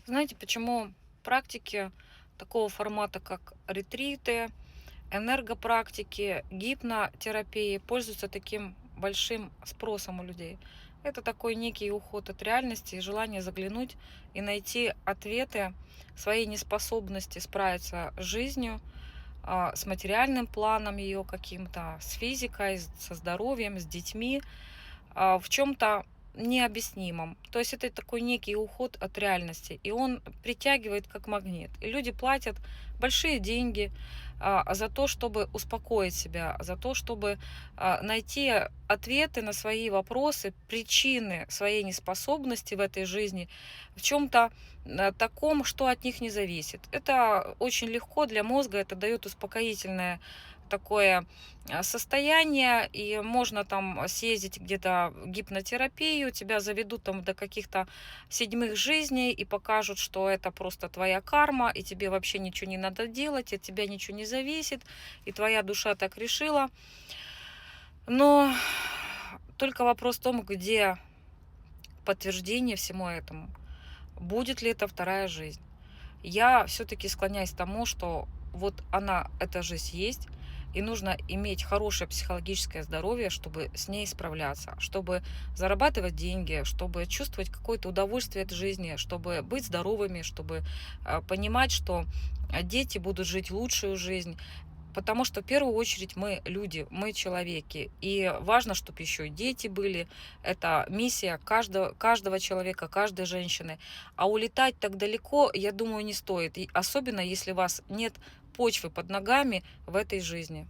Знаете, почему практики такого формата, как ретриты, энергопрактики, гипнотерапии пользуются таким большим спросом у людей? Это такой некий уход от реальности и желание заглянуть и найти ответы своей неспособности справиться с жизнью, с материальным планом ее каким-то, с физикой, со здоровьем, с детьми, в чем-то необъяснимом. То есть это такой некий уход от реальности, и он притягивает как магнит. И люди платят большие деньги за то, чтобы успокоить себя, за то, чтобы найти ответы на свои вопросы, причины своей неспособности в этой жизни в чем-то таком, что от них не зависит. Это очень легко для мозга, это дает успокоительное такое состояние, и можно там съездить где-то в гипнотерапию, тебя заведут там до каких-то седьмых жизней и покажут, что это просто твоя карма, и тебе вообще ничего не надо делать, от тебя ничего не зависит, и твоя душа так решила. Но только вопрос в том, где подтверждение всему этому. Будет ли это вторая жизнь? Я все-таки склоняюсь к тому, что вот она, эта жизнь есть, и нужно иметь хорошее психологическое здоровье, чтобы с ней справляться, чтобы зарабатывать деньги, чтобы чувствовать какое-то удовольствие от жизни, чтобы быть здоровыми, чтобы понимать, что дети будут жить лучшую жизнь. Потому что в первую очередь мы люди, мы человеки. И важно, чтобы еще и дети были. Это миссия каждого человека, каждой женщины. А улетать так далеко, я думаю, не стоит. И особенно, если у вас нет почвы под ногами в этой жизни.